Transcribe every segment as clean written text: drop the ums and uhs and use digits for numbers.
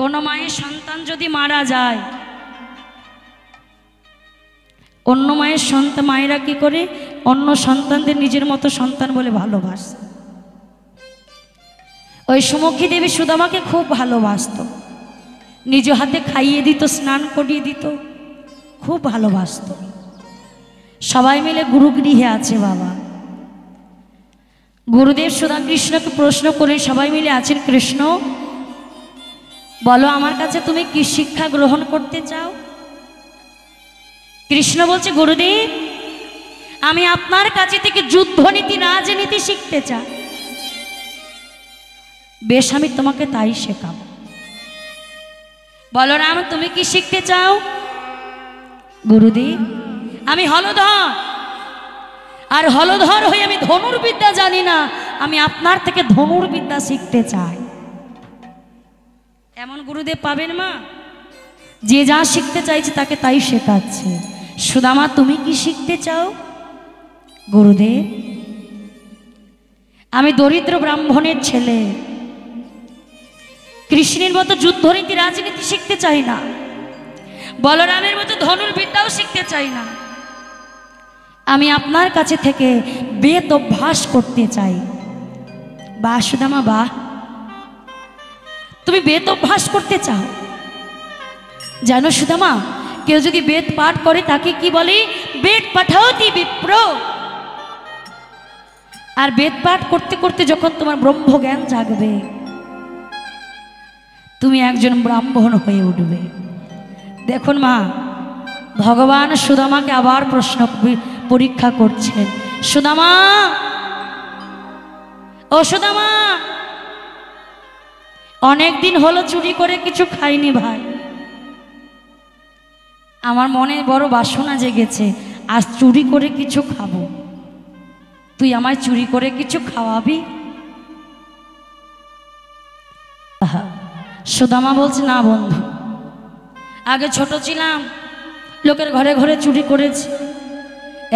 কোনো মায়ের সন্তান যদি মারা যায়, অন্য মায়ের সন্তান, মায়েরা কি করে অন্য সন্তানদের নিজের মতো সন্তান বলে ভালোবাসে। ওই সুমুখী দেবী সুদামাকে খুব ভালোবাসত, নিজ হাতে খাইয়ে দিত, স্নান করিয়ে দিত, খুব ভালোবাসত। সবাই মিলে গুরুগৃহে আছে বাবা। গুরুদেব সুধা কৃষ্ণকে প্রশ্ন করে, সবাই মিলে আছেন, কৃষ্ণ বলো আমার কাছে তুমি কি শিক্ষা গ্রহণ করতে চাও? কৃষ্ণ বলছে, গুরুদেব আমি আপনার কাছে থেকে যুদ্ধনীতি, রাজনীতি শিখতে চাই। বেশ, আমি তোমাকে তাই শেখাবো। বলরাম তুমি কি শিখতে চাও? গুরুদেব আমি হলধর, আর হলধর হয়ে আমি ধনুর্বিদ্যা জানি না, আমি আপনার থেকে ধনুর্বিদ্যা শিখতে চাই। এমন গুরুদেব পাবেন মা, যে যা শিখতে চাইছে তাকে তাই শেখাচ্ছে। সুদামা তুমি কি শিখতে চাও? গুরুদেব আমি দরিদ্র ব্রাহ্মণের ছেলে, কৃষ্ণের মতো যুদ্ধনীতি রাজনীতি শিখতে চাই না, বলরামের মতো ধনুর্বিদ্যাও শিখতে চাই না, আমি আপনার কাছে থেকে বেদ অভ্যাস করতে চাই। বাহ সুদামা বাহ, তুমি বেদ অভ্যাস করতে চাও? জানো সুদামা, কেউ যদি বেদ পাঠ করে তাকে কি বলে? বেদ পাঠাওতি বিপ্র। আর বেদ পাঠ করতে করতে যখন তোমার ব্রহ্মজ্ঞান জাগবে, তুমি একজন ব্রাহ্মণ হয়ে উঠবে। দেখুন মা, ভগবান সুদামাকে আবার প্রশ্ন পরীক্ষা করছেন। সুদামা, ও সুদামা, অনেক দিন হলো চুরি করে কিছু খাইনি ভাই, আমার মনে বড় বাসনা জেগেছে, আজ চুরি করে কিছু খাবো, তুই আমায় চুরি করে কিছু খাওয়াবি? সুদামা বলছে, না বন্ধু, আগে ছোট ছিলাম, লোকের ঘরে ঘরে চুরি করেছি,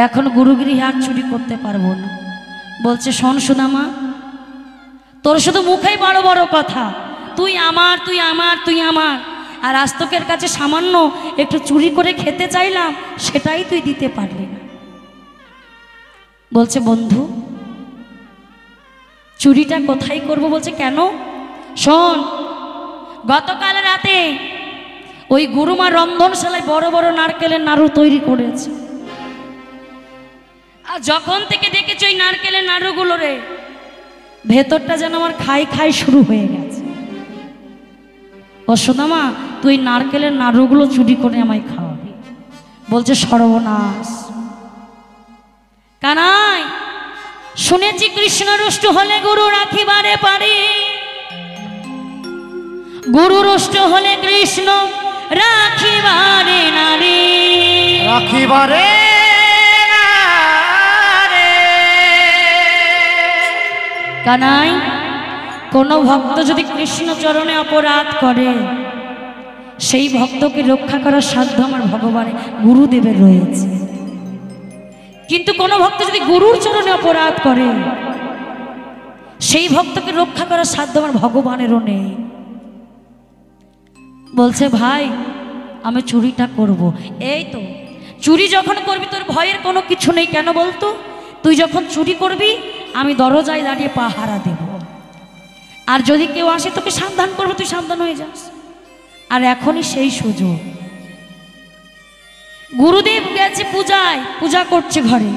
এখন গুরুগৃহে আর চুরি করতে পারবো না। বলছে, শোন সুদামা, তোর শুধু মুখেই বড় বড় কথা, তুই আমার, তুই আমার, তুই আমার, আর আস্তকের কাছে সামান্য একটু চুরি করে খেতে চাইলাম, সেটাই তুই দিতে পারলি না। বলছে, বন্ধু চুরিটা কোথায় করব? বলছে, কেন? শোন, গতকাল রাতে ওই গুরুমা রন্ধনশালায় বড় বড় নারকেলের নাড়ু তৈরি করেছে, আর যখন থেকে দেখেছি ওই নারকেলের নাড়ুগুলো রে, ভেতরটা যেন আমার খাই খাই শুরু হয়ে গেছে। ও সুদামা, তুই নারকেলের নাড়ুগুলো চুরি করে আমায় খাওয়াবি? বলছে, সর্বনাশ, কানাই শুনেছি কৃষ্ণ রুষ্ট হলে গুরু রাখিবারে পারে, গুরু রুষ্ট হলে কৃষ্ণ রাখিবারে নারে, রাখিবারে কানাই কোন ভক্ত যদি কৃষ্ণ চরণে অপরাধ করে, সেই ভক্তকে রক্ষা করার সাধ্য আমার ভগবানের গুরুদেবের রয়েছে, কিন্তু কোন ভক্ত যদি গুরুর চরণে অপরাধ করে, সেই ভক্তকে রক্ষা করার সাধ্য আমার ভগবানেরও নেই। বলছে, ভাই আমি চুরিটা করব। এই তো চুরি যখন করবি তোর ভয়ের কোনো কিছু নেই, কেন বলতো? তুই যখন চুরি করবি আমি দরজায় দাঁড়িয়ে পাহারা দেব, আর যদি কেউ আসে তোকে সাবধান করবো, তুই সাবধান হয়ে যাস। আর এখনই সেই সুযোগ। গুরুদেব গেছে পূজায়, পূজা করছে ঘরে,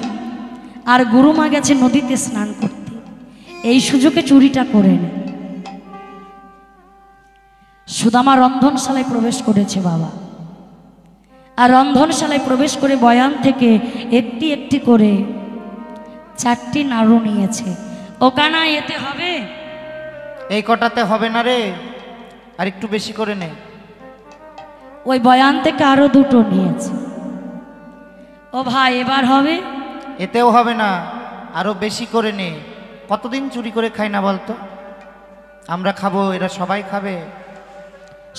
আর গুরুমা গেছে নদীতে স্নান করতে, এই সুযোগে চুরিটা করে নে। সুদামা রন্ধনশালায় প্রবেশ করেছে বাবা, আর রন্ধনশালায় প্রবেশ করে বয়ান থেকে একটি একটি করে 4টি নাড়ু নিয়েছে। ও কানা, এতে হবে? এই কটাতে হবে না রে, আর একটু বেশি করে নে। ওই বয়ান থেকে আরো 2টো নিয়েছে। ও ভাই, এবার হবে? এতেও হবে না, আরো বেশি করে নে। কতদিন চুরি করে খাই না বলতো? আমরা খাবো, এরা সবাই খাবে।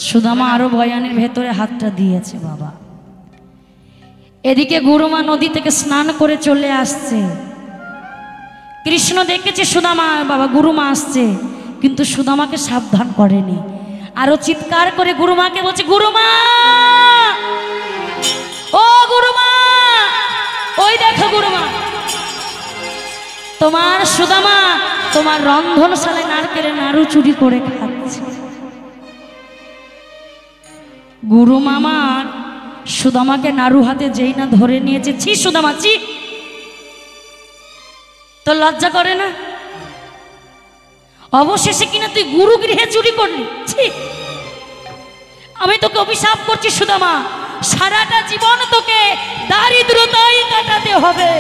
সুদামা আরো বয়ানের ভেতরে হাতটা দিয়েছে বাবা। এদিকে গুরুমা নদী থেকে স্নান করে চলে আসছে। কৃষ্ণ দেখেছে সুদামা, বাবা গুরুমা আসছে, কিন্তু সুদামাকে সাবধান করেনি। আরো চিৎকার করে গুরুমাকে বলছে, গুরুমা, ও গুরুমা, ওই দেখো গুরুমা, তোমার সুদামা তোমার রন্ধনশালায় নারকেলের নাড়ু চুরি করে খাচ্ছে। গুরু মামার সুদামাকে নাড়ু হাতে যেই না ধরে নিয়েছে, ছি সুদামা, ছি, তোর লজ্জা করে না? অবশেষে কিনা তুই গুরু গৃহে চুরি করলি, ছি। আমি তোকে অভিশাপ করছি সুদামা, সারাটা জীবন তোকে দারিদ্রতাই কাটাতে হবে।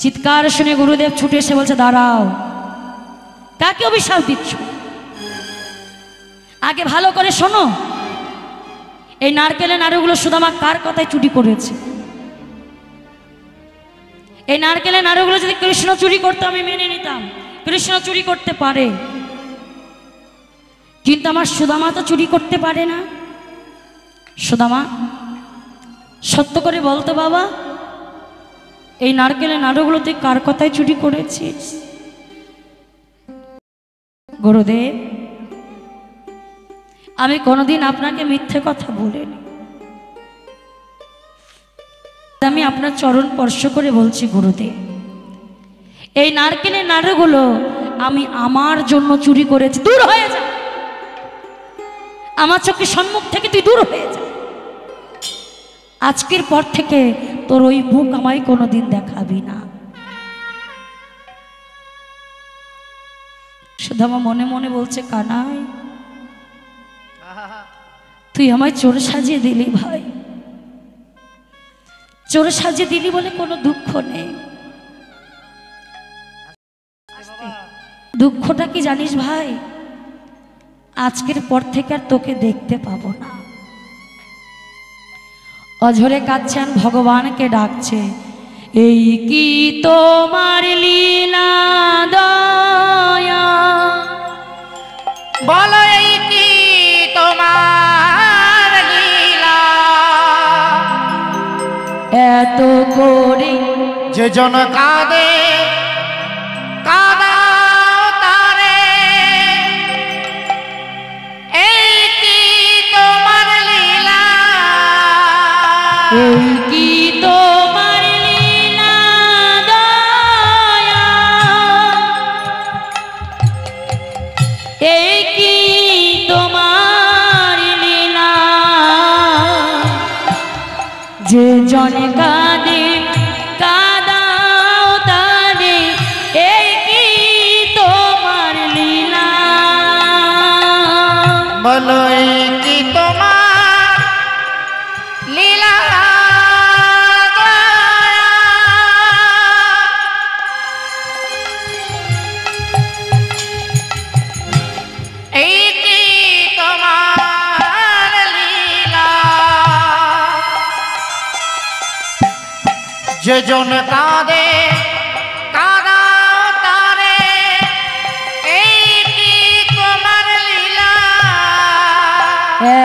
চিৎকার শুনে গুরুদেব ছুটে এসে বলছে, দাঁড়াও, কাকে অভিশাপ দিচ্ছ? আগে ভালো করে শোনো, এই নারকেলের নাড়ুগুলো সুদামা কার কথায় চুরি করেছে? এই নারকেলের নাড়ুগুলো যদি কৃষ্ণ চুরি করতো আমি মেনে নিতাম, কৃষ্ণ চুরি করতে পারে, কিন্তু আমার সুদামা তো চুরি করতে পারে না। সুদামা, সত্য করে বলতো বাবা, এই নারকেলের নাড়ুগুলো তুই কার কথায় চুরি করেছিস? গুরুদেব, আমি কোনোদিন আপনাকে মিথ্যে কথা বলিনি, আমি আপনার চরণ স্পর্শ করে বলছি গুরুদেব, এই নারকেলের নাড়ুগুলো আমি আমার জন্য চুরি করেছি। দূর হয়ে যা, আমার চোখের সম্মুখ থেকে তুই দূর হয়ে যা। আজকের পর থেকে তোর ওই মুখ আমায় কোনোদিন দেখাবি না। সুদামা মনে মনে বলছে, কানাই, তুই আমায় চোর সাজিয়ে দিলি ভাই, চোর সাজিয়ে দিলি বলে কোনো দুঃখ নেই। দুঃখটা কি জানিস ভাই? আজকের পর থেকে আর তোকে দেখতে পাবো না। অঝরে কাঁদছেন, ভগবানকে ডাকছে, এই কি তোমার লীলা দয়া, বলো এই কি তোমার লীলা, এত করে যে জন কাঁদে কাঁদাও তারে, এই কি তোমার লীলা, এই কি তোমার লীলা দয়া, এই কি তোমার লীলা, যে জনে কাঁদে কাঁদাও তারে, এই কি তোমার লীলা। বলো এই কি তোমার লীলা দয়া, এই কি তোমার লীলা, যে জন কাঁদে কাঁদাও তারে, এই কি তোমার লীলা,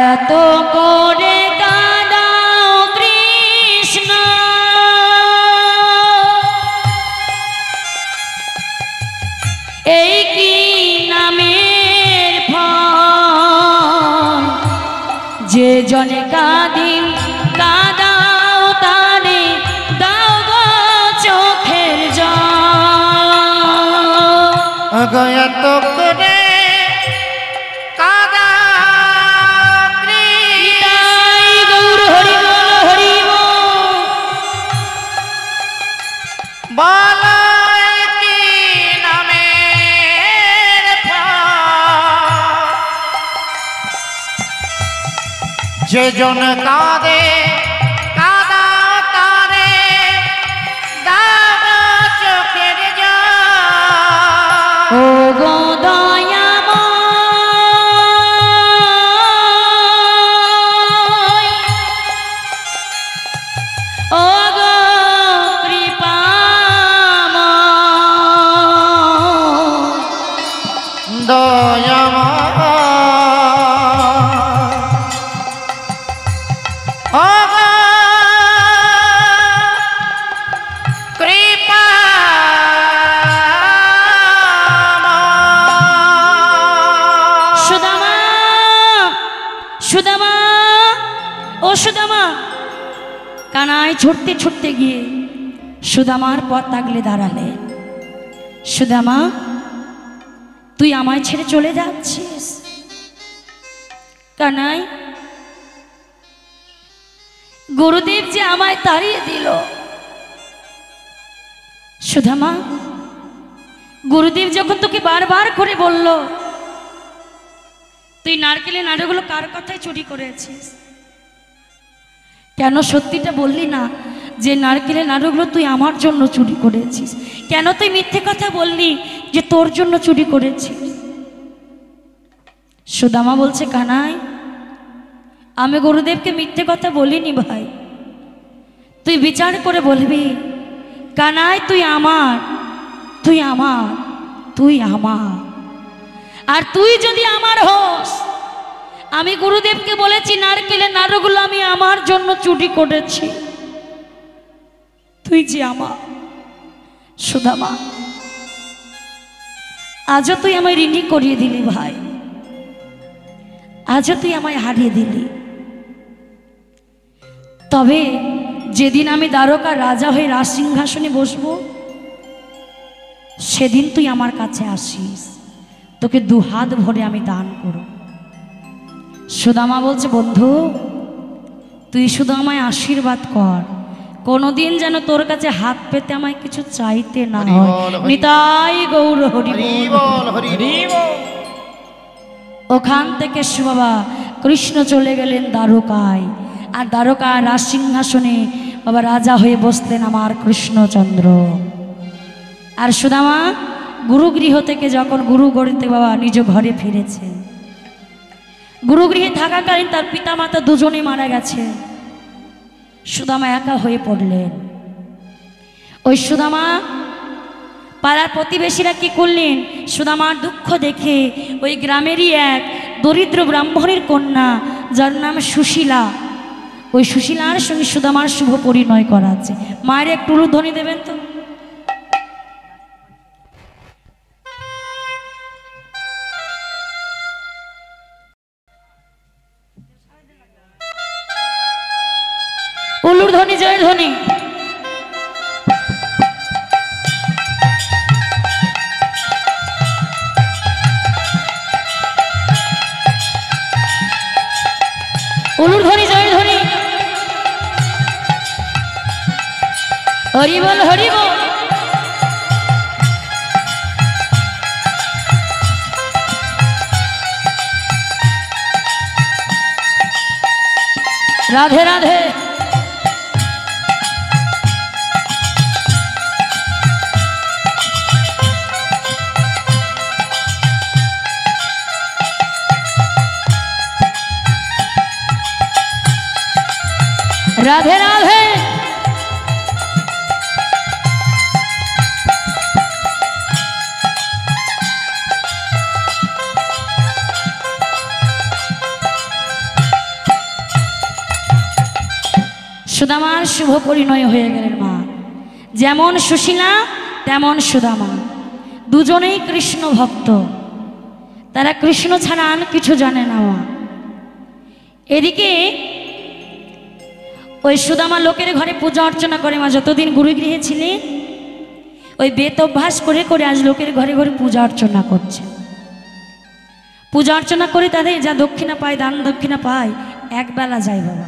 এত করে কাঁদাও কৃষ্ণ, এই কি নামের ফল, যে জনে কাঁদিন কাঁদাও তারে, দাও গো চোখের জল। গয়ত করে কাদা নিতাই গৌর হরি বল, হরি বল। বলো কি নামের ফল, যে জন কাঁদে কাঁদাও তারে, দাও চোখের জল। ও গো দয়াময়, ও গো কৃপাময়, দয়াময়, ও গো কৃপাময়, সুদামা। কানাই ছুটতে ছুটতে গিয়ে সুদামার পথ আগলে দাঁড়ালে। সুদামা, তুই আমায় ছেড়ে চলে যাচ্ছিস? কানাই, গুরুদেব যে আমায় তাড়িয়ে দিল। সুদামা, গুরুদেব যখন তোকে বারবার করে বলল তুই নারকেলের নাড়ুগুলো কার কথায় চুরি করেছিস, কেন সত্যিটা বললি না যে নারকেলের নাড়ুগুলো তুই আমার জন্য চুরি করেছিস? কেন তুই মিথ্যে কথা বললি যে তোর জন্য চুরি করেছিস? সুদামা বলছে, কানাই, আমি গুরুদেবকে মিথ্যে কথা বলিনি ভাই, তুই বিচার করে বলবি। কানাই, তুই আমার, তুই আমার, তুই আমার। আর তুই যদি আমার হোস, আমি গুরুদেবকে বলেছি নারকেলের নাড়ুগুলো আমি আমার জন্য চুরি করেছি, তুই যে আমার। সুদামা, আজও তুই আমায় ঋণী করিয়ে দিলি ভাই, আজও তুই আমায় হারিয়ে দিলি। তবে যেদিন আমি দ্বারকার রাজা হয়ে রাজ সিংহাসনে বসবো, সেদিন তুই আমার কাছে আসিস, তোকে দুহাত ভরে আমি দান করব। সুদামা বলছে, বন্ধু, তুই শুধু আমায় আশীর্বাদ কর, কোনোদিন যেন তোর কাছে হাত পেতে আমায় কিছু চাইতে না হয়। নিতাই গৌর হরি বল, হরি বল। ওখান থেকে বাবা কৃষ্ণ চলে গেলেন দ্বারকায়, আর দ্বারকার রাজ সিংহাসনে বাবা রাজা হয়ে বসলেন আমার কৃষ্ণচন্দ্র। আর সুদামা গুরুগৃহ থেকে যখন গুরু গড়িতে বাবা নিজ ঘরে ফিরেছে, গুরুগৃহে থাকাকালীন তার পিতা মাতা দুজনে মারা গেছে। সুদামা একা হয়ে পড়লেন। ওই সুদামা পাড়ার প্রতিবেশীরা কি করলেন, সুদামার দুঃখ দেখে ওই গ্রামেরই এক দরিদ্র ব্রাহ্মণের কন্যা যার নাম সুশীলা, ওই সুশীলার সঙ্গে সুদামার শুভ পরিণয় করাচ্ছে। মায়ের একটু উলুধ্বনি দেবেন তো। উলুর ধ্বনি, জয়ের ধ্বনি। উলুর ধ্বনি, জয়ের ধ্বনি। হরি বল, হরি বল। রাধে রাধে। রাধে রাধে। সুদামার শুভ পরিণয় হয়ে গেলেন মা। যেমন সুশীলা তেমন সুদামা, দুজনেই কৃষ্ণ ভক্ত, তারা কৃষ্ণ ছাড়া আর কিছু জানে না মা। এদিকে ওই সুদামা লোকের ঘরে পূজা অর্চনা করে মা। যতদিন গুরুগৃহে ছিলেন ওই বেত অভ্যাস করে করে আজ লোকের ঘরে ঘরে পূজা অর্চনা করছে। পূজা অর্চনা করে তাদের যা দক্ষিণা পায়, দান দক্ষিণা পায়, একবেলা যায় বাবা,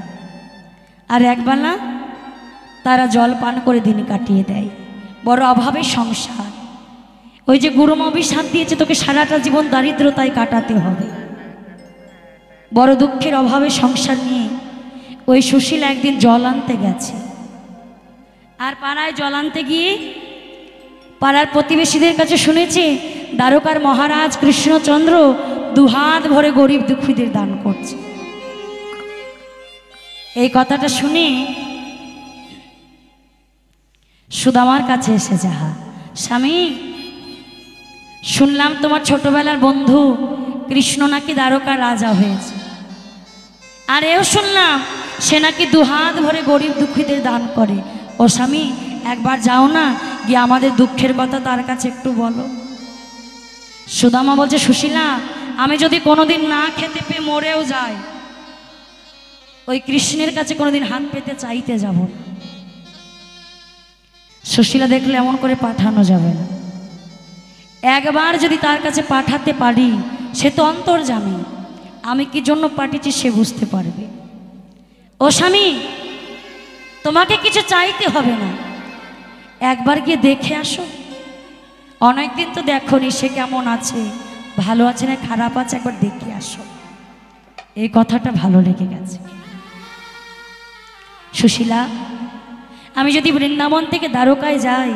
আর একবেলা তারা জল পান করে দিন কাটিয়ে দেয়। বড় অভাবের সংসার। ওই যে গুরুমা অভিশাপ দিয়েছে তোকে সারাটা জীবন দারিদ্রতায় কাটাতে হবে। বড় দুঃখের অভাবে সংসার নিয়ে ওই সুশীলা একদিন জল আনতে গেছে। আর পাড়ায় জল আনতে গিয়ে পাড়ার প্রতিবেশীদের কাছে শুনেছে দ্বারকার মহারাজ কৃষ্ণচন্দ্র দুহাত ভরে গরিব দুঃখীদের দান করছে। এই কথাটা শুনে সুদামার কাছে এসে যাহা, স্বামী, শুনলাম তোমার ছোটবেলার বন্ধু কৃষ্ণ নাকি দ্বারকার রাজা হয়েছে, আর এও শুনলাম সে নাকি দুহাত ভরে গরিব দুঃখীদের দান করে। ও স্বামী, একবার যাও না, গিয়ে আমাদের দুঃখের কথা তার কাছে একটু বলো। সুদামা বলছে, সুশীলা, আমি যদি কোনোদিন না খেতে পেয়ে মরেও যাই, ওই কৃষ্ণের কাছে কোনোদিন হাত পেতে চাইতে যাব না। সুশীলা দেখলে এমন করে পাঠানো যাবে না। একবার যদি তার কাছে পাঠাতে পারি, সে তো অন্তর্যামী, আমি কি জন্য পাঠিয়েছি সে বুঝতে পারবে। ও স্বামী, তোমাকে কিছু চাইতে হবে না, একবার গিয়ে দেখে আসো। অনেকদিন তো দেখোনি, সে কেমন আছে, ভালো আছে না খারাপ আছে, একবার দেখে আসো। এই কথাটা ভালো লেগে গেছে। সুশীলা, আমি যদি বৃন্দাবন থেকে দ্বারকায় যাই,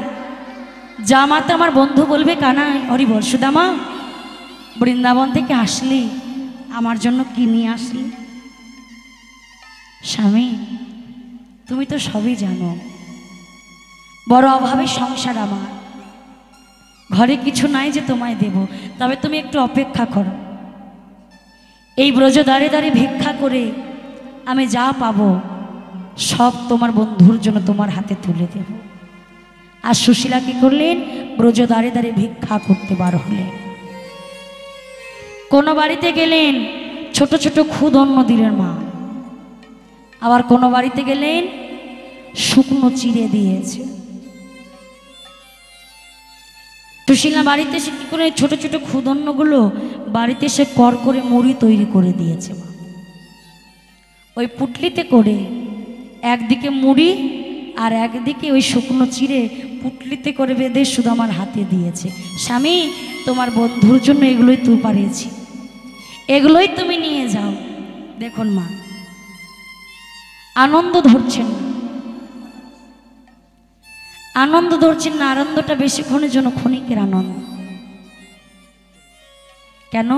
যা মাত্র আমার বন্ধু বলবে কানাই হরি বল, সুদামা বৃন্দাবন থেকে আসলি আমার জন্য কি নিয়ে আসলি? স্বামী, তুমি তো সবই জানো, বড় অভাবের সংসার আমার, ঘরে কিছু নাই যে তোমায় দেব, তবে তুমি একটু অপেক্ষা করো। এই ব্রজ দ্বারে দ্বারে ভিক্ষা করে আমি যা পাবো সব তোমার বন্ধুর জন্য তোমার হাতে তুলে দেব। আর সুশীলা কি করলেন? ব্রজ দ্বারে দ্বারে ভিক্ষা করতে বার হলেন। কোনো বাড়িতে গেলেন, ছোট ছোট খুদ অন্ন দিলেন মা, আবার কোনো বাড়িতে গেলেন শুকনো চিড়ে দিয়েছে। সুশীলা বাড়িতে এসে কি করে ছোট ছোট ক্ষুদন্নগুলো বাড়িতে এসে কর করে মুড়ি তৈরি করে দিয়েছে মা। ওই পুটলিতে করে একদিকে মুড়ি আর একদিকে ওই শুকনো চিড়ে পুটলিতে করে বেঁধে শুধু আমার হাতে দিয়েছে। স্বামী, তোমার বন্ধুর জন্য এগুলোই তুই পাঠিয়েছি, এগুলোই তুমি নিয়ে যাও। দেখুন মা, আনন্দ ধরছেন না, আনন্দ ধরছেন না, আনন্দটা বেশিক্ষণের জন্য, ক্ষণিকের আনন্দ। কেন?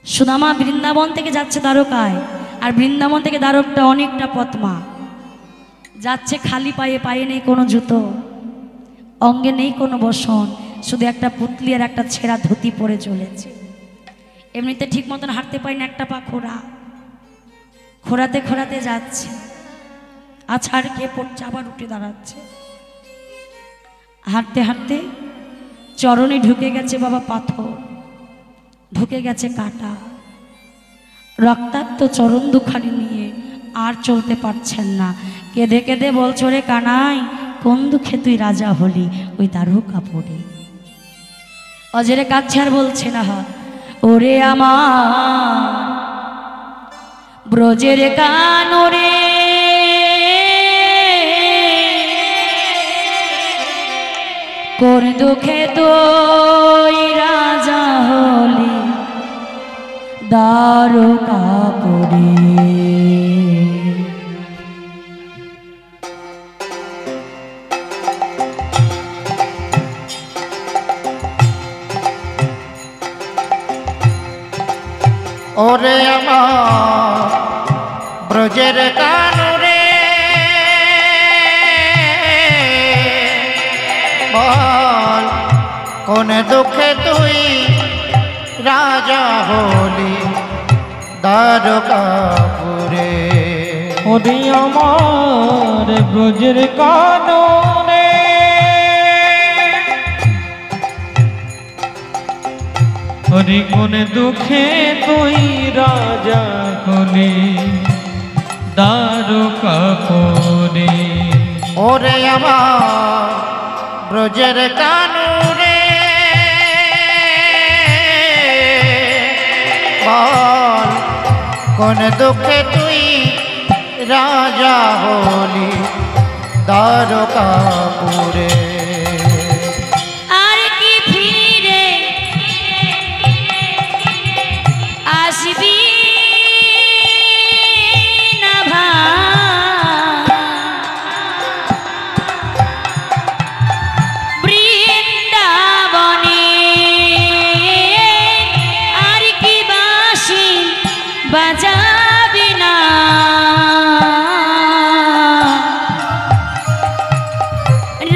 সুদামা বৃন্দাবন থেকে যাচ্ছে দ্বারকায়, আর বৃন্দাবন থেকে দ্বারকটা অনেকটা পথ মা, যাচ্ছে খালি পায়ে, পায়ে নেই কোনো জুতো, অঙ্গে নেই কোনো বসন, শুধু একটা পুতলি আর একটা ছেঁড়া ধুতি পরে চলেছে। এমনিতে ঠিক মতন হাঁটতে পারি না, একটা পা খোঁড়া, খোঁড়াতে খোঁড়াতে যাচ্ছে, আছাড় খেয়ে পড়ছে, আবার উঠে দাঁড়াচ্ছে। হাঁটতে হাঁটতে চরণে ঢুকে গেছে বাবা পাথর, ঢুকে গেছে কাঁটা, রক্তাক্ত চরণ দুখানি নিয়ে আর চলতে পারছেন না। কেঁদে কেঁদে বলছো, রে কানাই, কোন দুঃখে তুই রাজা হলি ওই দ্বারকা পড়ে। অজরে কাছে আর বলছে না, ওরে আমার ব্রজের কানরে, কোন দুঃখে তুই রাজা হলি দ্বারকা পড়ে। ওরে আমার ব্রজের কানরে, বল কোন দুঃখে তুই রাজা হলি দ্বারকাপুরে। ওরে আমার ব্রজের কাননে, হরি কোন দুঃখে তুই রাজা হলি দ্বারকাপুরে। ওরে আমার ব্রজের কানরে, বল কোন দুঃখে তুই রাজা হলি দ্বারকাপুরে। আর কি ফিরে আসবি না ভাই, বৃন্দাবনে আর কি বাঁশি বাজাবি না,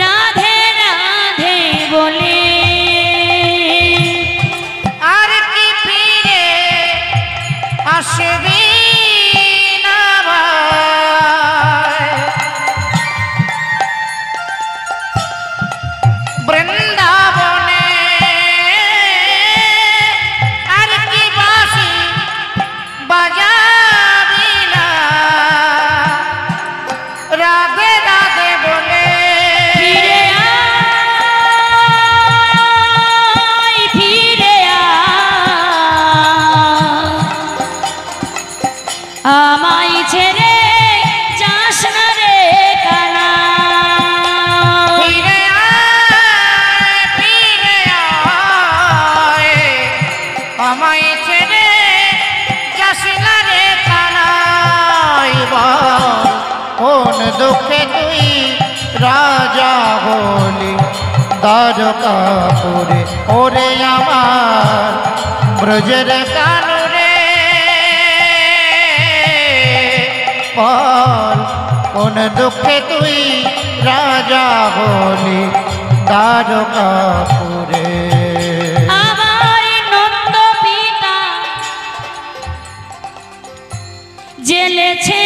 রাধে আমায় ছেড়ে যাস না রে কানাই বল কোন দুঃখে তুই রাজা হলি দ্বারকাপুরে ওরে আমার ব্রজের কানুরে বল কোন দুঃখে তুই রাজা হলি দ্বারকাপুরে আমার নন্দ পিতা জেলেছে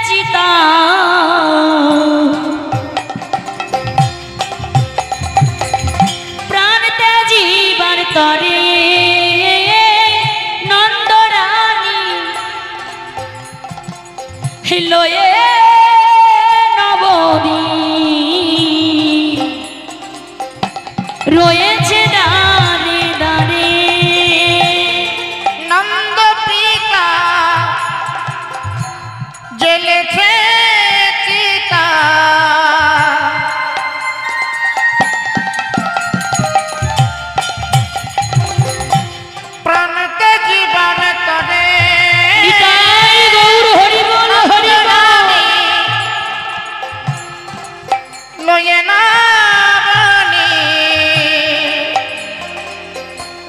চিতা প্রাণ ত্যাজিবার তরে নন্দরানী লয়ে রয়েছে দাঁড়ে দাঁড়ে নন্দ পিতা জেলেছে চিতা প্রাণতে জীবন তরে নিতাই গৌর হরি বল হরি বল লয়ে না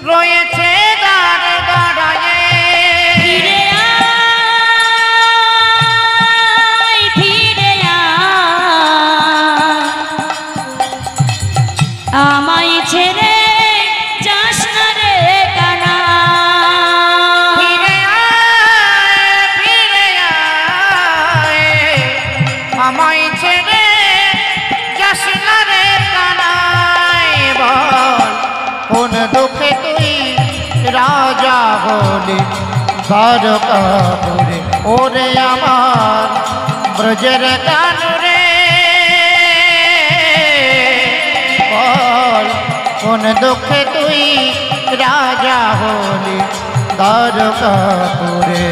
রয়েছে দাঁড়ে দাঁড়ায়ে ফিরে আমায় ছেড়ে যাস না রে কানা ফিরে আমায় ছেড়ে যাস না রে কানাই বল কোন দুঃখে তুই রাজা হলি দ্বারকাপুরে ওরে আমার ব্রজের কানুরে বল কোন দুঃখে তুই রাজা হলি দ্বারকাপুরে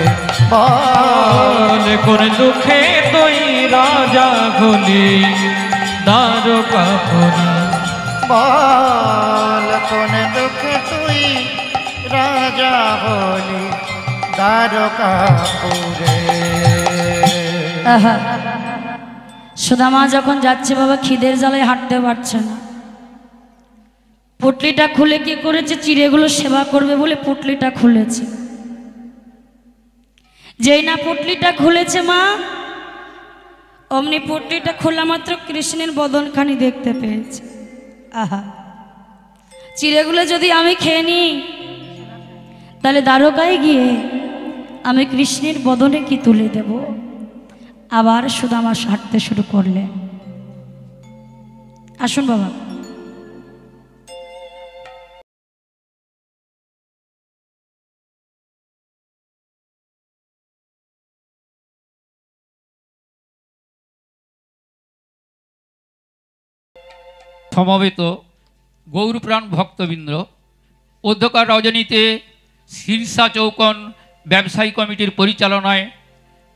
বল কোন দুঃখে তুই রাজা হলি দ্বারকাপুরে বল কোন দুঃখে তুই রাজা হলি দ্বারকাপুরে আহা, সুদামা যখন যাচ্ছে বাবা খিদের জ্বালায় হাঁটতে পারছে না, পুটলিটা খুলে কি করেছে, চিড়েগুলো সেবা করবে বলে পুটলিটা খুলেছে। যেই না পুটলিটা খুলেছে মা, অমনি পুটলিটা খোলা মাত্র কৃষ্ণের বদনখানি দেখতে পেয়েছে। আহা, চিড়েগুলো যদি আমি খেয়ে নিই তাহলে দ্বারকায় গিয়ে আমি কৃষ্ণের বদনে কি তুলে দেব। আবার সুদামা হাঁটতে শুরু করলেন। আসুন বাবা। সমবেত গৌরপ্রাণ ভক্তবৃন্দ, অধ্যকার রজনীতে শীর্ষা চৌকন ব্যবসায়ী কমিটির পরিচালনায়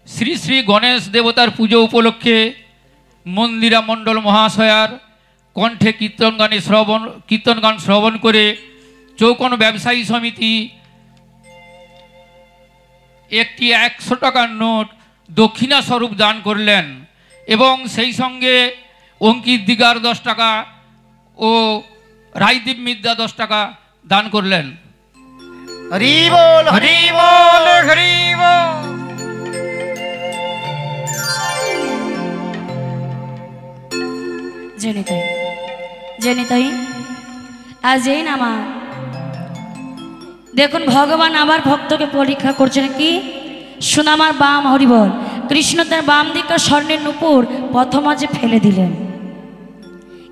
শ্রী শ্রী গণেশ দেবতার পুজো উপলক্ষে মন্দিরা মণ্ডল মহাশয়ার কণ্ঠে কীর্তনগান শ্রবণ করে চৌকন ব্যবসায়ী সমিতি একটি 100 টাকার নোট দক্ষিণা স্বরূপ দান করলেন এবং সেই সঙ্গে অঙ্কিত দিগার 10 টাকা ও রায়দীপ মিদ্যা 10 টাকা দান করলেন। হরি বল হরি বল হরি বল। জেনিতাই আজ এই নামা দেখুন ভগবান আবার ভক্তকে পরীক্ষা করছেন। কি সুনামার বাম হরিবল কৃষ্ণ তার বাম দিকে স্বর্ণের নুপুর প্রথম আজ ফেলে দিলেন।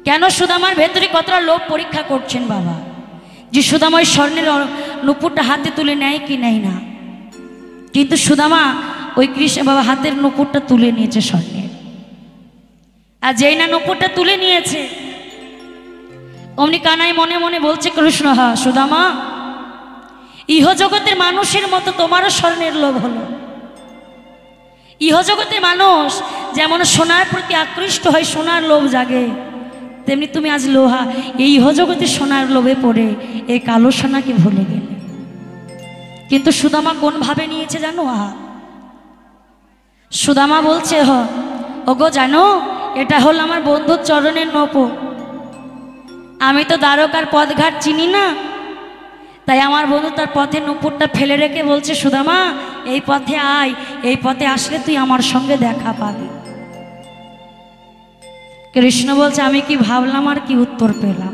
কেন সুদামার ভেতরে কতটা লোভ পরীক্ষা করছেন বাবা, যে সুদামা ওই স্বর্ণের নুপুরটা হাতে তুলে নেয় কি নেয় না। কিন্তু সুদামা ওই কৃষ্ণ বাবা হাতের নুপুরটা তুলে নিয়েছে স্বর্ণের। আর যেই না নুপুরটা তুলে নিয়েছে অমনি কানাই মনে মনে বলছে কৃষ্ণ, হা সুদামা, ইহজগতের মানুষের মতো তোমারও স্বর্ণের লোভ হলো। ইহজগতের মানুষ যেমন সোনার প্রতি আকৃষ্ট হয়, সোনার লোভ জাগে, তেমনি তুমি আজ লোহা, এই হজগতে সোনার লোভে পড়ে এই কালো সোনাকে ভুলে গেলে। কিন্তু সুদামা কোন ভাবে নিয়েছে জানো? সুদামা বলছে, ওগো জানো, এটা হলো আমার বন্ধুর চরণের নূপুর। আমি তো দ্বারকার পথঘাট চিনি না, তাই আমার বন্ধু তার পথে নূপুরটা ফেলে রেখে বলছে, সুদামা এই পথে আয়, এই পথে আসলে তুই আমার সঙ্গে দেখা পাবি। কৃষ্ণ বলছে, আমি কি ভাবলাম আর কি উত্তর পেলাম?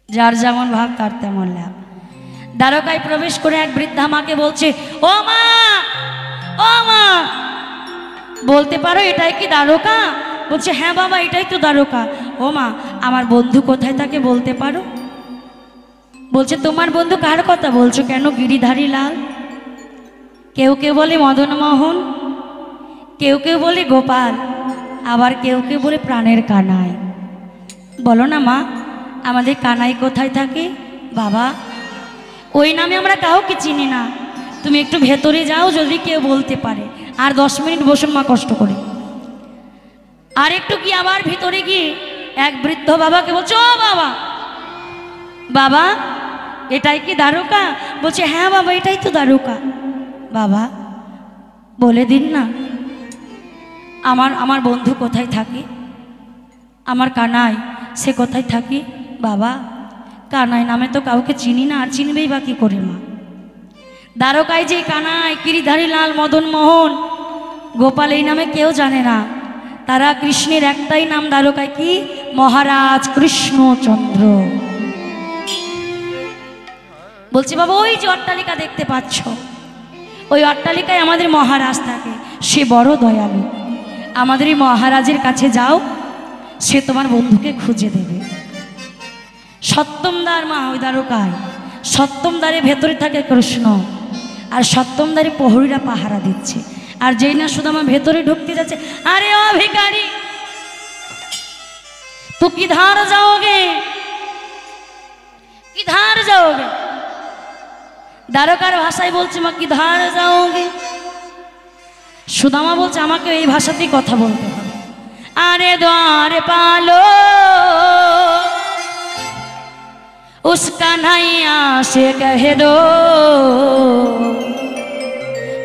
যার যেমন ভাব তার তেমন লাভ। দ্বারকায় প্রবেশ করে এক বৃদ্ধা মাকে বলছে, ও মা, ও মা, বলতে পারো এটাই কি দ্বারকা? বলছে, হ্যাঁ বাবা, এটাই তো দ্বারকা। ও মা, আমার বন্ধু কোথায় থাকে বলতে পারো? বলছে, তোমার বন্ধু কার কথা বলছো? কেন গিরিধারী লাল? কেউ কেউ বলে মদন মোহন, কেউ কেউ বলে গোপাল, আবার কেউ কেউ বলে প্রাণের কানাই। বলো না মা, আমাদের কানাই কোথায় থাকে? বাবা, ওই নামে আমরা কাউকে চিনি না, তুমি একটু ভেতরে যাও, যদি কেউ বলতে পারে। আর 10 মিনিট বসুন মা কষ্ট করে। আর একটু কি আবার ভিতরে গিয়ে এক বৃদ্ধ বাবাকে বলছো, ও বাবা, বাবা এটাই কি দ্বারকা? বলছে, হ্যাঁ বাবা, এটাই তো দ্বারকা। বাবা বলে দিন না, আমার বন্ধু কোথায় থাকে, আমার কানাই সে কোথায় থাকে? বাবা, কানাই নামে তো কাউকে চিনি না, আর চিনবেই বা কি করে মা? দ্বারকায় যে কানাই, গিরিধারী লাল, মদন মোহন, গোপাল এই নামে কেউ জানে না। তারা কৃষ্ণের একটাই নাম দ্বারকায়, কি? মহারাজ কৃষ্ণচন্দ্র। বলছি, বাবা ওই যে অট্টালিকা দেখতে পাচ্ছ, ওই অট্টালিকায় আমাদের মহারাজ থাকে, সে বড় দয়ালু। আমাদের এই মহারাজের কাছে যাও, সে তোমার বন্ধুকে খুঁজে দেবে। সপ্তম দ্বার মা, ওই দ্বারকায় সপ্তম দ্বারে ভেতরে থাকে কৃষ্ণ, আর সপ্তম দ্বারে প্রহরীরা পাহারা দিচ্ছে। আর যেই না সুদামা ভেতরে ঢুকতে যাচ্ছে, আরে ও ভিখারি, तू किधर जाओगे, किधर जाओगे? দ্বারকার ভাষায় বলছে, মা কিধার যাওগে? সুদামা বলছে, আমাকে এই ভাষাতেই কথা বলতে হবে। আরে দ্বার পালো उसका नैया से कह दो,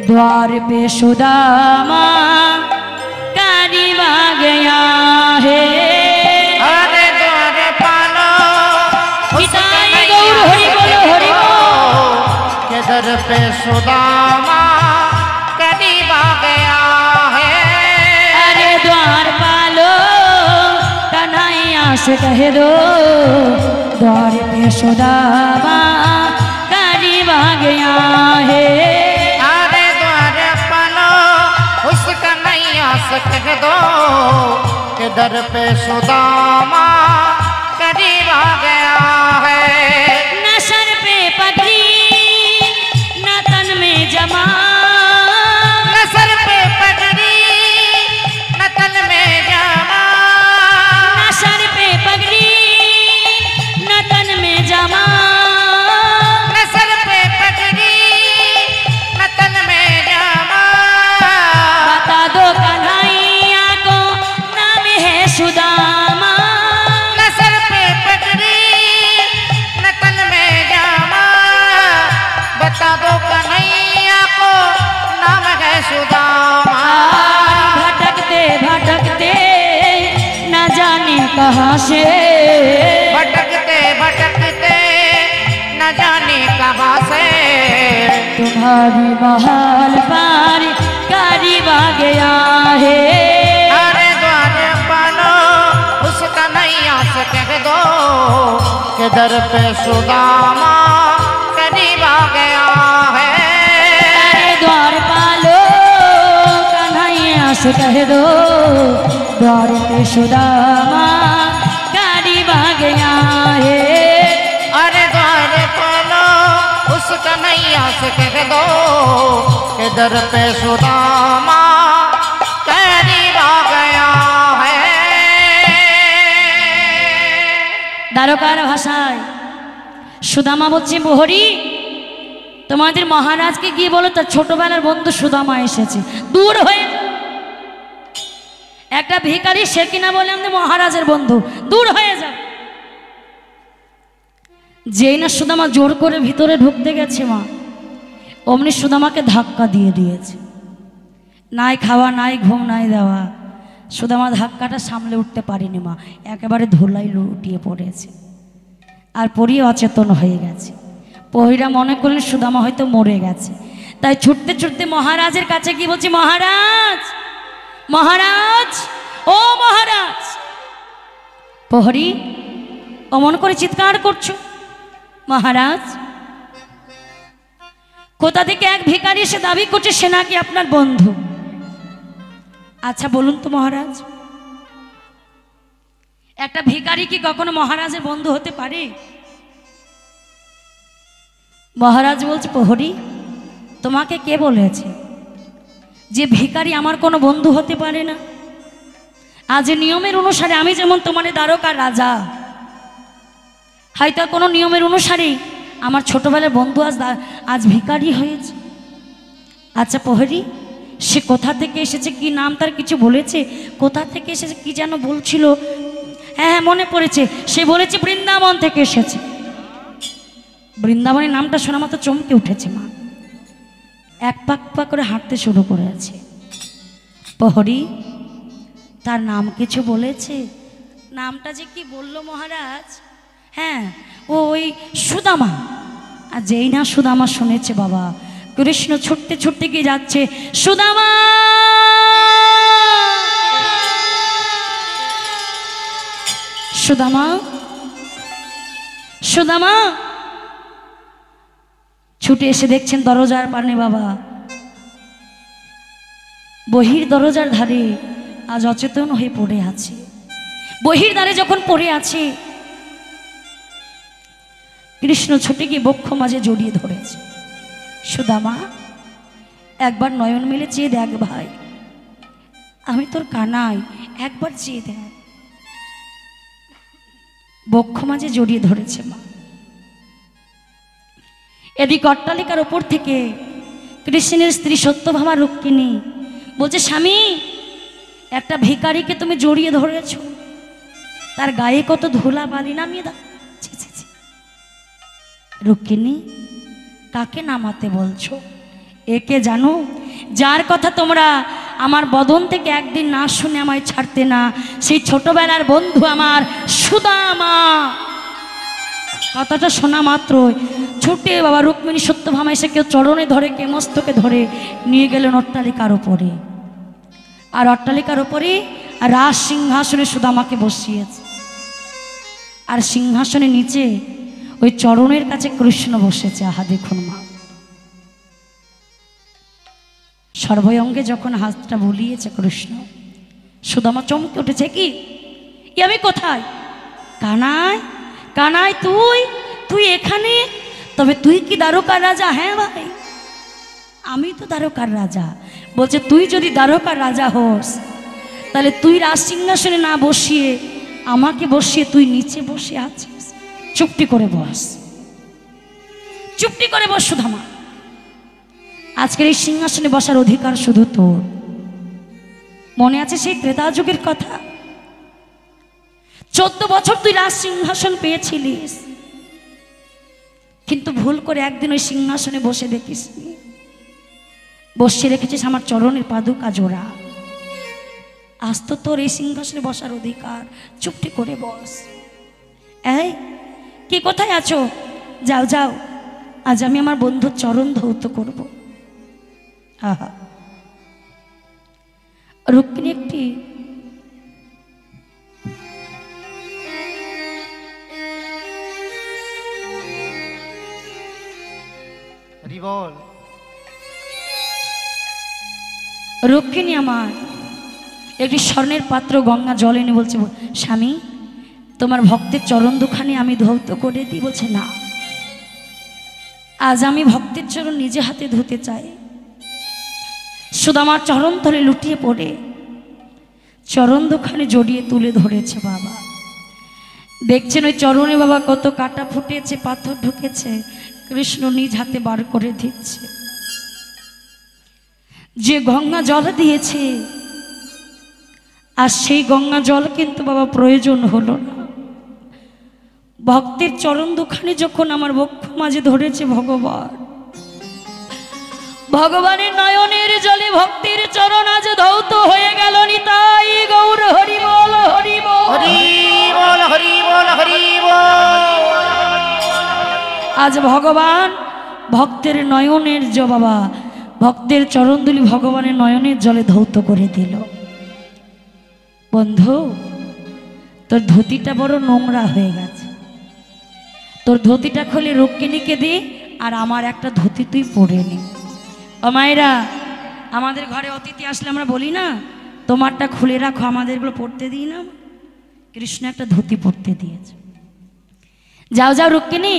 द्वार पे सुदामा कारीवा गया है। अरे द्वार पालो पिताई गौर हरि बोलो, हरि बोलो। के दर पे सुदामा करीब आ गया है। अरे द्वार पालो कन्हैया से कह दो, द्वार पे सुदामा करीब आ गया है। अरे द्वार पालो उसका नैया से कह दो, के दर पे सुदामा करीब आ गया है। न सर पे पगड़ी न तन में जमा, न सर पे पगड़ी न तन में जमा, न सर पे पगड़ी न तन में जमा, न सर पे पगड़ी न तन में जमा। बता दो कन्हैया को नाम है सुदामा। न सर पे पगड़ी न तन में जमा, बता दो कन्हैया को नाम है सुदामा। भटकते भटकते न जाने कहाँ से, भटकते भटकते न जाने कहाँ से, तुम्हारी महल पार करीब आ गया है। अरे द्वार पालो उसका नैया से कह दो, के दर पे सुदामा करीब आ गया है। अरे द्वार पालो कन्हैया से कह दो, द्वार पे सुदामा करीब आ गया है। अरे द्वार पालो उसका नैया से कह दो, के दर पे सुदामा करीब आ गया है। দ্বারকার ভাষায় সুদামা বলছে, প্রহরী তোমাদের মহারাজকে গিয়ে বলো তার ছোটবেলার বন্ধু সুদামা এসেছে, দূর হয়ে একটা ভিখারি, সে কিনা বলে আমাদের মহারাজের বন্ধু, দূর হয়ে যাও। যেই না সুদামা জোর করে ভিতরে ঢুকতে গেছে মা, অমনি সুদামাকে ধাক্কা দিয়ে দিয়েছে। নাই খাওয়া, নাই ঘুম, নাই দেওয়া। সুদামা ধাক্কাটা সামলে উঠতে পারেনি মা, একেবারে ধুলাই লুটিয়ে পড়েছে। আর পরি অচেতন হয়ে গেছে। পরীরা মনে করলেন সুদামা হয়তো মরে গেছে, তাই ছুটতে ছুটতে মহারাজের কাছে গিয়ে বলছে, মহারাজ, মহারাজ, ও মহারাজ। প্রহরী অমন করে চিৎকার করছো, মহারাজ। কোথা থেকে এক ভিখারি এসে দাবি করছে সে নাকি আপনার বন্ধু। আচ্ছা বলুন তো মহারাজ, একটা ভিখারি কি কখনো মহারাজের বন্ধু হতে পারে? মহারাজ বলছে, প্রহরী তোমাকে কে বলেছে যে ভিখারি আমার কোনো বন্ধু হতে পারে না? আজ নিয়মের অনুসারে আমি যেমন তোমার দ্বারকার রাজা, হয়তো কোনো নিয়মের অনুসারে আমার ছোটবেলার বন্ধু আজ ভিখারি হয়েছে। আচ্ছা প্রহরী, সে কোথা থেকে এসেছে, কি নাম তার কিছু বলেছে? কোথা থেকে এসেছে কি যেন বলছিল? হ্যাঁ হ্যাঁ মনে পড়েছে, সে বলেছে বৃন্দাবন থেকে এসেছে। বৃন্দাবনের নামটা শোনা মাত্র চমকে উঠেছে মা, এক পাক পাক করে হাঁটতে শুরু করেছে। প্রহরী তার নাম কিছু বলেছে? নামটা যে কি বললো মহারাজ, হ্যাঁ ওই সুদামা। আর যেই না সুদামা শুনেছে বাবা, কৃষ্ণ ছুটতে ছুটতে গিয়ে যাচ্ছে, সুদামা, সুদামা, সুদামা। ছুটে এসে দেখছেন দরজার পানে বাবা, বহির দরজার ধারে আজ অচেতন হয়ে পড়ে আছে। বহির দ্বারে যখন পড়ে আছে, কৃষ্ণ ছুটে গিয়ে বক্ষ মাঝে জড়িয়ে ধরেছে। সুদামা একবার নয়ন মিলে চেয়ে দেখ ভাই, আমি তোর কানাই, একবার চেয়ে দেখ। বক্ষ মাঝে জড়িয়ে ধরেছে মা। এদিক অট্টালিকার ওপর থেকে কৃষ্ণের স্ত্রী সত্যভামা রুক্মিণী বলছে, স্বামী একটা ভিখারিকে তুমি জড়িয়ে ধরেছ, তার গায়ে কত ধুলা বালি, নামিয়ে দাও। রুক্মিণী কাকে নামাতে বলছো? একে জানো, যার কথা তোমরা আমার বদন থেকে একদিন না শুনে আমায় ছাড়তে না, সেই ছোটবেলার বন্ধু আমার সুদামা। কথাটা শোনা মাত্রই ছুটে বাবা রুক্মিণী সত্যভামা এসে কেউ চরণে ধরে, কে মস্তকে ধরে নিয়ে গেলেন অট্টালিকার ওপরে। আর অট্টালিকার ওপরে রাজ সিংহাসনে সুদামাকে বসিয়েছে। আর সিংহাসনের নিচে ওই চরণের কাছে কৃষ্ণ বসেছে। আহা দেখুন মা, সর্বঙ্গে যখন হাতটা বুলিয়েছে কৃষ্ণ, সুদামা চমকে উঠেছে, কি আমি কোথায়? কানাই, কানাই তুই, তুই এখানে? তবে তুই কি দ্বারকার রাজা? হ্যাঁ ভাই, আমি তো দ্বারকার রাজা। বলছে, তুই যদি দ্বারকার রাজা হোস, তাহলে তুই রাজ সিংহাসনে না বসিয়ে আমাকে বসিয়ে তুই নিচে বসে আছিস। চুপটি করে বস, চুপটি করে বস সুদামা। আজকের এই সিংহাসনে বসার অধিকার শুধু তোর। মনে আছে সেই ত্রেতা যুগের কথা? 14 বছর তুই রাজ সিংহাসন পেয়েছিলিস, কিন্তু ভুল করে একদিন ওই সিংহাসনে বসে দেখিস, বসিয়ে রেখেছিস আমার চরণের পাদুকা জোড়া। আজ তো তোর এই সিংহাসনে বসার অধিকার, চুপটি করে বস। এই কি কোথায় আছো? যাও যাও, আজ আমি আমার বন্ধুর চরণ ধৌত করব। আহা, রুক্মিণী একটি বল। রুক্মিণী আমার একটি স্বর্ণের পাত্র গঙ্গা জল এনে বলছে, স্বামী তোমার ভক্তের চরণ দুখানি আমি ধৌত করে দিই। বলছে, না, আজ আমি ভক্তের চরণ নিজে হাতে ধুতে চাই। সুদামার চরণ তলে লুটিয়ে পড়ে চরণ দুখানি জড়িয়ে তুলে ধরেছে বাবা। দেখছেন ওই চরণে বাবা কত কাটা ফুটেছে, পাথর ঢুকেছে, কৃষ্ণ নিজ হাতে বার করে দিচ্ছে। যে গঙ্গা জল দিয়েছে আর সেই গঙ্গা জল কিন্তু বাবা প্রয়োজন হলো না। ভক্তের চরণ দুখানি যখন আমার বক্ষ মাঝে ধরেছে ভগবান, ভগবানের নয়নের জলে ভক্তির চরণ আজ ধৌত হয়ে গেল। নিতাই গৌর হরি বল, হরি বল, হরি বল, হরি বল, হরি বল। আজ ভগবান ভক্তের নয়নের বাবা, ভক্তের চরণদুলি ভগবানের নয়নের জলে ধৌত করে দিল। বন্ধু, তোর ধুতিটা বড় নোংরা হয়ে গেছে, তোর ধুতিটা খুলে রুক্মিণীকে দি, আর আমার একটা ধুতি তুই পরে নি। ও মায়েরা, আমাদের ঘরে অতিথি আসলে আমরা বলি না তোমারটা খুলে রাখো, আমাদেরগুলো পড়তে দিই না। কৃষ্ণ একটা ধুতি পরতে দিয়েছে। যাও যাও রুক্মিণী,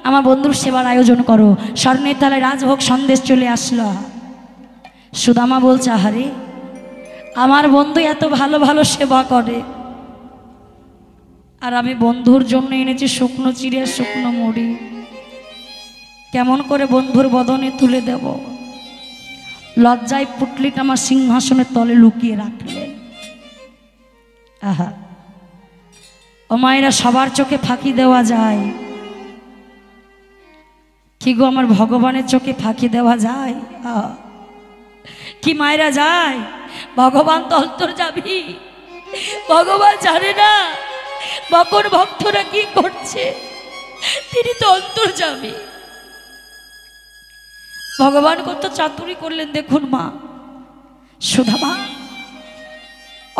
আমার বন্ধুর সেবার আয়োজন করো। স্বর্ণের তালায় রাজভোগ সন্দেশ চলে আসলো। সুদামা বলছে, আহারে আমার বন্ধু এত ভালো ভালো সেবা করে, আর আমি বন্ধুর জন্য এনেছি শুকনো চিড়ে শুকনো মুড়ি, কেমন করে বন্ধুর বদনে তুলে দেব? লজ্জায় পুটলিটা আমার সিংহাসনের তলে লুকিয়ে রাখলেন। আহা, ও মায়েরা, সবার চোখে ফাঁকি দেওয়া যায় কি গো? আমার ভগবানের চোখে ফাঁকি দেওয়া যায় কি মায়েরা? যায়? ভগবান তো অন্তর যাবি, ভগবান জানে না বকর ভক্তরা কি করছে, তিনি তো অন্তর যাবি। ভগবান কত চাতুরি করলেন দেখুন মা। সুধামা,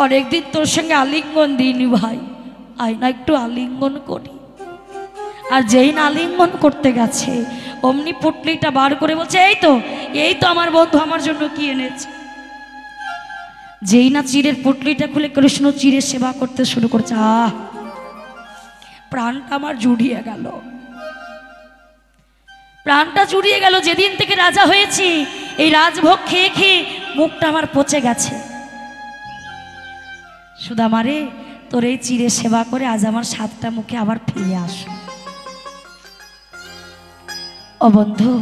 অনেকদিন তোর সঙ্গে আলিঙ্গন দিইনি ভাই, আয় না একটু আলিঙ্গন করি। আর যেই না আলিঙ্গন করতে গেছে অমনি পুটলিটা বার করে বলছে, এই তো আমার বন্ধু আমার জন্য কি এনেছে। যেই না চিড়ের পুটলিটা খুলে কৃষ্ণ চিড়ের সেবা করতে শুরু করছে, প্রাণটা আমার জুড়িয়ে গেল, প্রাণটা জুড়িয়ে গেল। যেদিন থেকে রাজা হয়েছি এই রাজভোগ খেয়ে খেয়ে মুখটা আমার পচে গেছে। সুদামা রে, তোর এই চিড়ে সেবা করে আজ আমার স্বাদটা মুখে আবার ফিরে আসো। ও বন্ধু,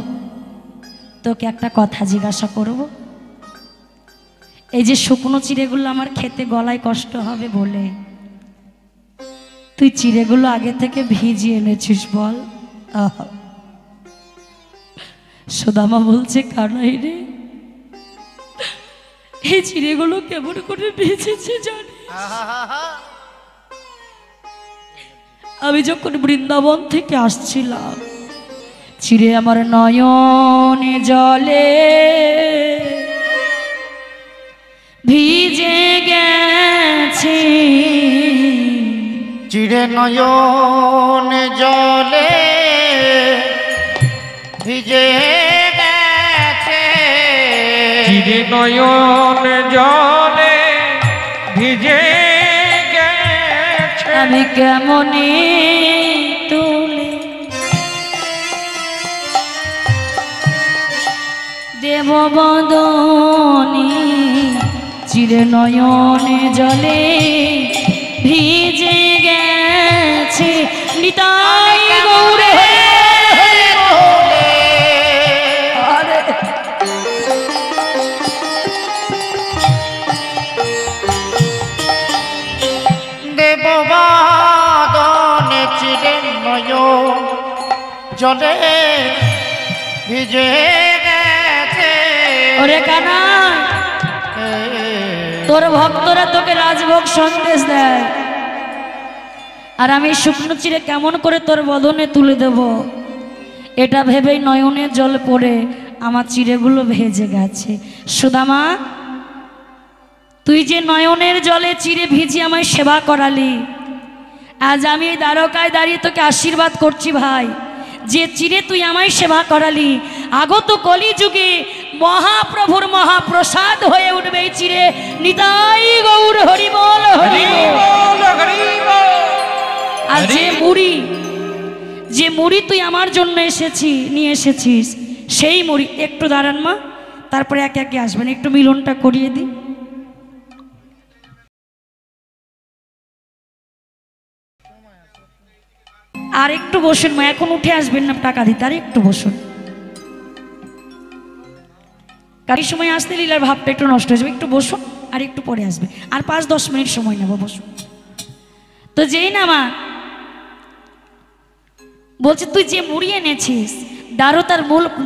তোকে একটা কথা জিজ্ঞাসা করব। এই যে শুকনো চিড়েগুলো আমার খেতে গলায় কষ্ট হবে বলে তুই চিড়েগুলো আগে থেকে ভিজিয়ে এনেছিস বল? সুদামা বলছে, কানাই রে, এই চিড়েগুলো কেমন করে ভিজেছে জানি? আমি যখন বৃন্দাবন থেকে আসছিলাম, চিড়ে আমার নয়নে জলে ভিজে গেছে, চিড়ে নয়ন জলে ভিজে গেছে, চিরে নয়ন জলে ভিজে গেছে। আমি কেমনে তুলে দেব বদনি, চিরে নয়নে জলে ভিজে গেছে। নিতাই গৌর দেববাদনে চিড়ে নয়ন জলে ভিজে গেছে। ওরে কানা, তোর ভক্তরা তোকে রাজভোগ সন্দেশ দেয়, আর আমি শুকনো চিড়ে কেমন করে তোর বদনে তুলে দেব, এটা ভেবেই নয়নের জল পড়ে আমার চিড়েগুলো ভেজে গেছে। সুদামা, তুই যে নয়নের জলে চিড়ে ভিজিয়ে আমায় সেবা করালি, আজ আমি এই দ্বারকায় দাঁড়িয়ে তোকে আশীর্বাদ করছি ভাই, যে চিড়ে তুই আমায় সেবা করালি, আগত কলিযুগে মহাপ্রভুর মহাপ্রসাদ হয়ে উঠবে এই চিড়ে। নিতাই গৌর হরি বল, হরি বল। আর যে মুড়ি তুই আমার জন্য নিয়ে এসেছিস, সেই মুড়ি, একটু দাঁড়ান মা, তারপরে একে একে আসবেন, একটু মিলনটা করিয়ে দিই। আর একটু বসুন মা, এখন উঠে আসবেন না টাকা দিতে, আর একটু বসুন। কারি সময় আসতে লীলার ভাবটা একটু নষ্ট হয়ে যাবে, একটু বসুন। আর একটু পরে আসবে, আর 5-10 মিনিট সময় নেব, বসো। তো যেই না মা বলছে তুই যে মুড়ি এনেছিস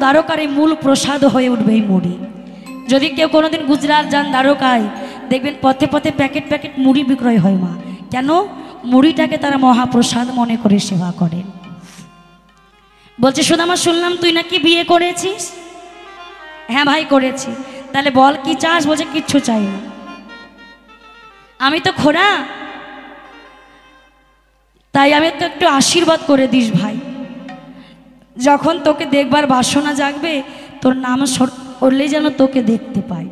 দ্বারকার এই মূল প্রসাদ হয়ে উঠবে এই মুড়ি। যদি কেউ কোনোদিন গুজরাট যান দ্বারকায়, দেখবেন পথে পথে প্যাকেট প্যাকেট মুড়ি বিক্রয় হয় মা। কেন? মুড়িটাকে তারা মহাপ্রসাদ মনে করে সেবা করেন। বলছে সুদামা শুনলাম তুই নাকি বিয়ে করেছিস? হ্যাঁ ভাই করেছি। তাহলে বল কি চাস? বলছে কিচ্ছু চাই না, আমি তো খোড়া, তাই আমি তো একটু আশীর্বাদ করে দিস ভাই, যখন তোকে দেখবার বাসনা জাগবে তোর নাম করলেই যেন তোকে দেখতে পাই।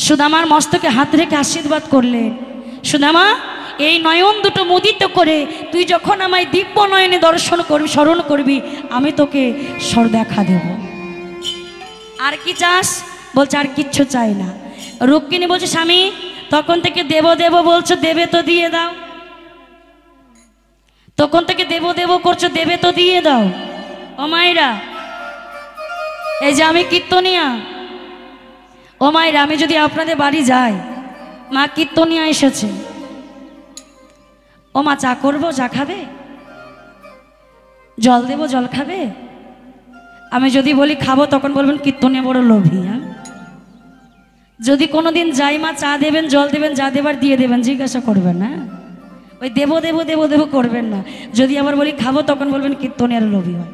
সুদামার মস্তকে হাত রেখে আশীর্বাদ করলেন, সুদামা এই নয়ন দুটো মুদিত করে তুই যখন আমায় দিব্য নয়নে দর্শন করবি, স্মরণ করবি, আমি তোকে দেখা দেব। আর কি চাস? বলছে আর কিচ্ছু চাই না। রুক্মিণী বলছে স্বামী তখন থেকে দেব দেব বলছো, দেবে তো দিয়ে দাও। তখন থেকে দেব দেব করছো, দেবে তো দিয়ে দাও। ও মায়েরা, এই যে আমি কীর্তনিয়া, ও মায়েরা আমি যদি আপনাদের বাড়ি যাই, মা কীর্তনিয়া এসেছে, ও মা চা করবো, চা খাবে? জল দেবো, জল খাবে? আমি যদি বলি খাবো, তখন বলবেন কীর্তনিয়া বড় লোভী। হ্যাঁ, যদি কোনোদিন যাই মা চা দেবেন, জল দেবেন, যা দেবার দিয়ে দেবেন, জিজ্ঞাসা করবেন না, ওই দেবো দেবো দেবো দেবো করবেন না। যদি আবার বলি খাবো, তখন বলবেন কীর্তনিয়ার লোভী হয়,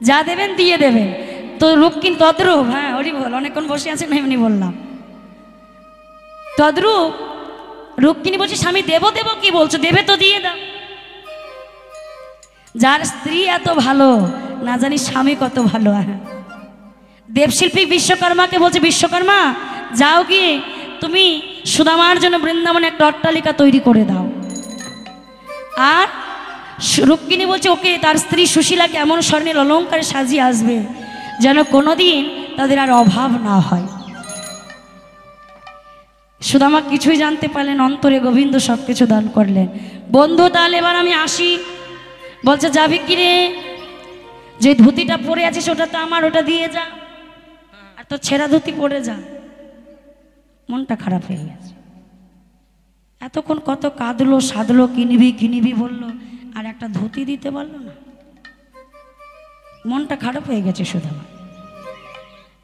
যা দেবেন দিয়ে দেবেন। তো রূপকিন তদ্রূপ, হ্যাঁ হরি বল, অনেকক্ষণ বসে আছেন এমনি বললাম। তদ্রূপ রূপকিনী বলছে স্বামী দেব দেব কি বলছো, দেবে তো দিয়ে দাও। যার স্ত্রী এত ভালো, না জানি স্বামী কত ভালো। দেবশিল্পী বিশ্বকর্মাকে বলছে বিশ্বকর্মা যাও গিয়ে তুমি সুদামার জন্য বৃন্দাবনে একটা অট্টালিকা তৈরি করে দাও। আর রুক্মিণী বলছে ওকে তার স্ত্রী সুশীলাকে এমন স্বর্ণের অলঙ্কারে সাজিয়ে আসবে যেন কোনোদিন তাদের আর অভাব না হয়। সুদামা কিছুই জানতে পারলেন, অন্তরে গোবিন্দ সব কিছু দান করলেন। বন্ধু তাহলে এবার আমি আসি। বলছে যাবি কিরে? যে ধুতিটা পরে আছিস ওটা তো আমার, ওটা দিয়ে যা। আর তো ছেঁড়া ধুতি পরে যা। মনটা খারাপ হয়ে গেছে, এতক্ষণ কত কাঁদলো সাধলো, কিনবি কিনবি বললো, আর একটা ধুতি দিতে পারলো না। মনটা খারাপ হয়ে গেছে সুদামা।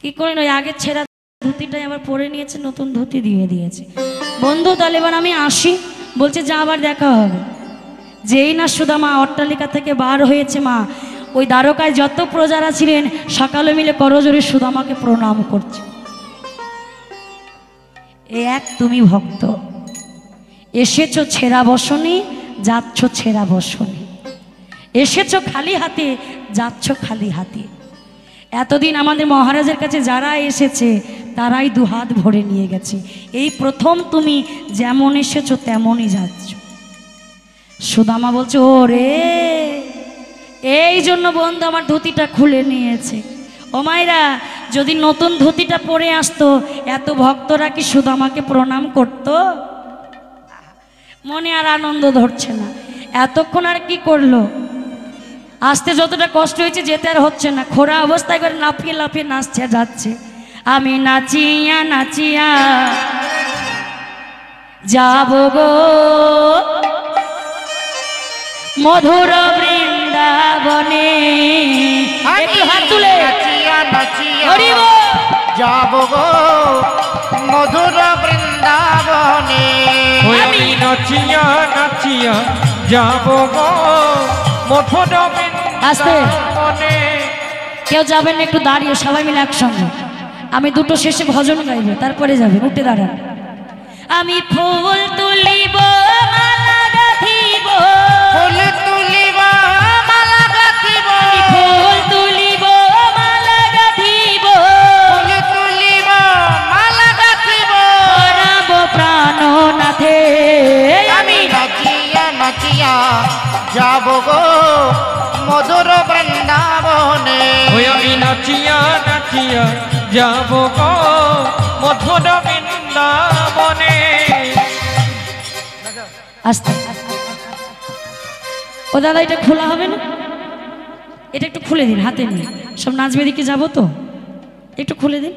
কি করেন, ওই আগের ছেঁড়া ধুতিটাই আবার পরে নিয়েছে, নতুন ধুতি দিয়ে দিয়েছে। বন্ধু তাহলে এবার আমি আসি। বলছে যা, আবার দেখা হবে। যেই না সুদামা অট্টালিকা থেকে বার হয়েছে মা, ওই দ্বারকায় যত প্রজারা ছিলেন সকালে মিলে করজোরে সুদামাকে প্রণাম করছে। এ এক তুমি ভক্ত, এসেছো ছেঁড়া বসনে, যাচ্ছ ছেঁড়া বসনে, এসেছো খালি হাতে, যাচ্ছ খালি হাতে। এতদিন আমাদের মহারাজের কাছে যারা এসেছে তারাই দুহাত ভরে নিয়ে গেছে, এই প্রথম তুমি যেমন এসেছো তেমনই যাচ্ছ। সুদামা বলছে ও রে, এই জন্য বন্ধু আমার ধুতিটা খুলে নিয়েছে। ও মায়েরা, যদি নতুন ধুতিটা পরে আসতো, এত ভক্তরা কি সুদামাকে প্রণাম করতো? মনে আর আনন্দ ধরছে না। এতক্ষণ আর কি করলো, আসতে যতটা কষ্ট হয়েছে যেতে আর হচ্ছে না। খোড়া অবস্থায় করে লাফিয়ে লাফিয়ে নাচছে যাচ্ছে। আমি নাচিয়া নাচিয়া যাব গো মধুর বৃন্দাবনে। একটু হাত তুলে নাচিয়া নাচিয়া হরি বল। যাব গো মধুর বৃন্দাবনে। আমি নাচিয়া নাচিয়া যাব গো মধুর আস্তে, বৃন্দাবনে। কেউ যাবেন না, একটু দাঁড়িয়ে সবাই মিলে একসঙ্গে। আমি দুটো শেষে ভজন গাইবে, তারপরে যাবে, উঠে দাঁড়ান। আমি ফুল তুলিব মালা গাঁথিব, ফুল তুলিব মালা গাঁথিব, ফুল তুলিব মালা গাঁথিব, ফুল তুলিব মালা গাঁথিব। পরাব প্রাণনাথে। আমি নাচিয়া নাচিয়া যাব গো মধুর বৃন্দাবনে। ওই আমি নাচিয়া নাচিয়া যাব গো মধুর বৃন্দাবনে। আস্তে। ও দাদা এটা খোলা হবে না? এটা একটু খুলে দিন হাতে নিয়ে, সব নাচবে দিকে যাবো তো, একটু খুলে দিন।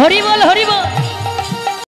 হরি বল হরি বল।